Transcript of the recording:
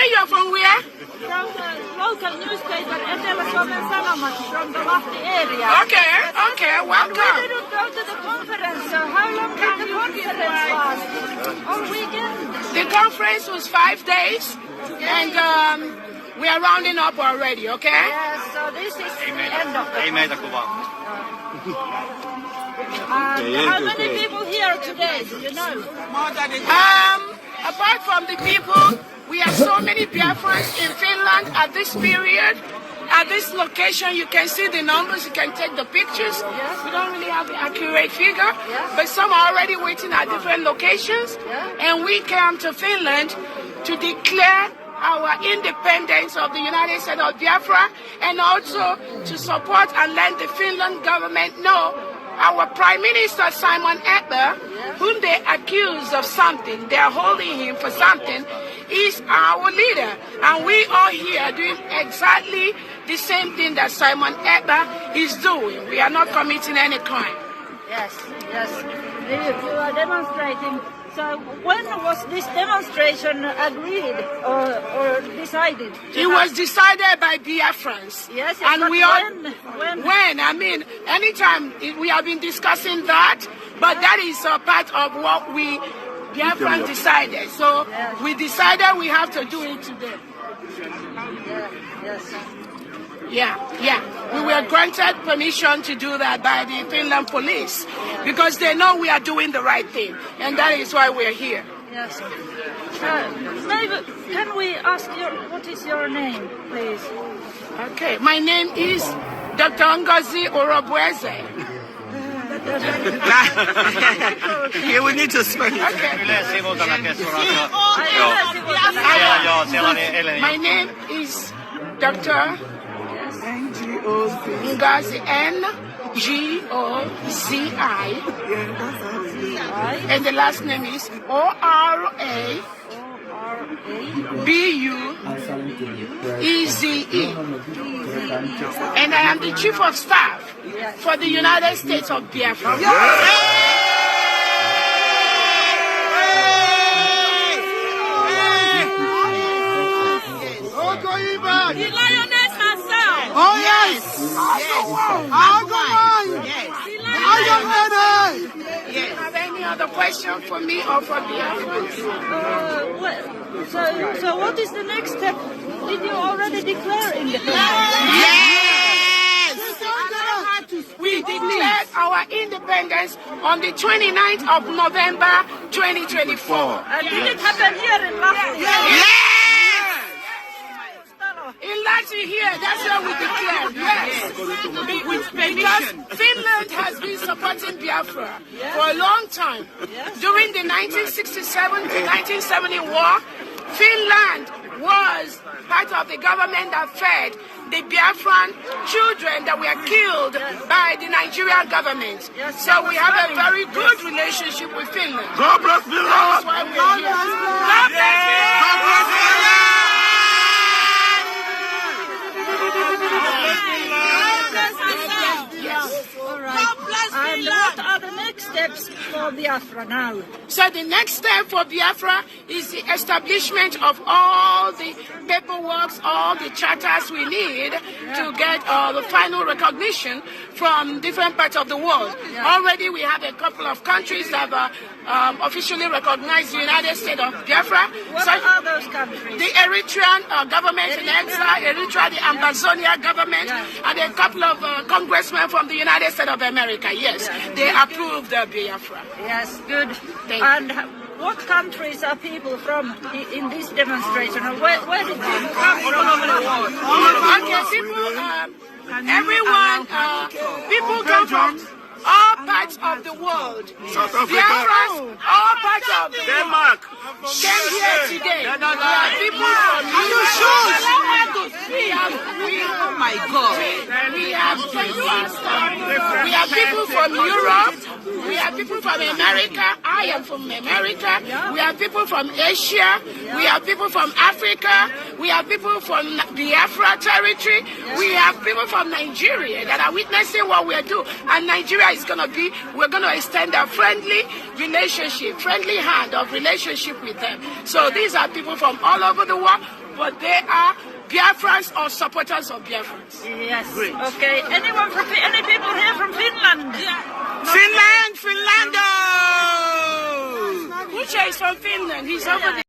say you're from where? From the local newspaper, Etelä-Suomen Sanomat, from the Lahti area. Okay, welcome. We didn't go to the conference, so how long did the conference last? All weekend? The conference was 5 days, and we are rounding up already, okay? Yes, so this is the end of the how many people here today, do you know? Apart from the people, we have so many Biafrans in Finland at this period. At this location, you can see the numbers, you can take the pictures. Yes. We don't really have the accurate figure, Yes. but some are already waiting at different locations. Yeah. And we came to Finland to declare our independence of the United States of Biafra, and also to support and let the Finland government know our Prime Minister Simon Ekpa, whom they accuse of something, they are holding him for something, is our leader. And we are here doing exactly the same thing that Simon Ekpa is doing. We are not committing any crime. Yes. You are demonstrating. So when was this demonstration agreed or decided? It was decided by Biafrans. Yes, and but we are when? I mean, anytime we have been discussing that, but that is a part of what we Biafrans decided. So we decided we have to do it today. Yes. Yeah. We were granted permission to do that by the Finland police because they know we are doing the right thing, and that is why we're here. Yes. Maybe can we ask what is your name, please? Okay, my name is Dr. Ngozi Orabueze. Here we need to speak. My name is Dr. Ngozi, Ngozi, and the last name is Orabueze. And I am the Chief of Staff for the United States of Biafra. The lioness herself. Oh yes! Have any other question for me or for Biafra? So what is the next step? Did you already declare independence? Yes! We declared our independence on the 29th of November 2024. And did it happen here in Lahti? Yes! In Lahti here, that's where we declared, yes. Because Finland has been supporting Biafra for a long time. During the 1967 to 1970 war, Finland was part of the government that fed the Biafran children that were killed by the Nigerian government. So we have a very good relationship with Finland. God bless Finland! That's why we're here. God bless Finland! God bless Finland! And what are the next steps for Biafra now? So the next step for Biafra is the establishment of all the paperwork, all the charters we need to get the final recognition from different parts of the world. Already we have a couple of countries that have officially recognized the United States of Biafra. What are those countries? The Eritrean government in exile, Eritrea, the Ambazonia government, and a couple of congressmen from the United States of America. Yes, they approved the Biafra. Yes, good. Thank and what countries are people from in this demonstration? Or where did people come from over the world? Okay, people, everyone, people come from all parts of the world. South Africa. Biafrans, all parts of the Denmark. world came here today. We have people from Oh my God. We have people from Europe. We have people from America. I am from America. We have people from Asia. We have people from Africa. We have people from Biafra territory. We have people from Nigeria that are witnessing what we are doing. And Nigeria is going to be, we're going to extend a friendly relationship, friendly hand of relationship with them. So these are people from all over the world but they are Biafrans or supporters of Biafrans. Yes. Great. Okay. Any people here from Finland? Finland, Finlando! Uche is from Finland. He's over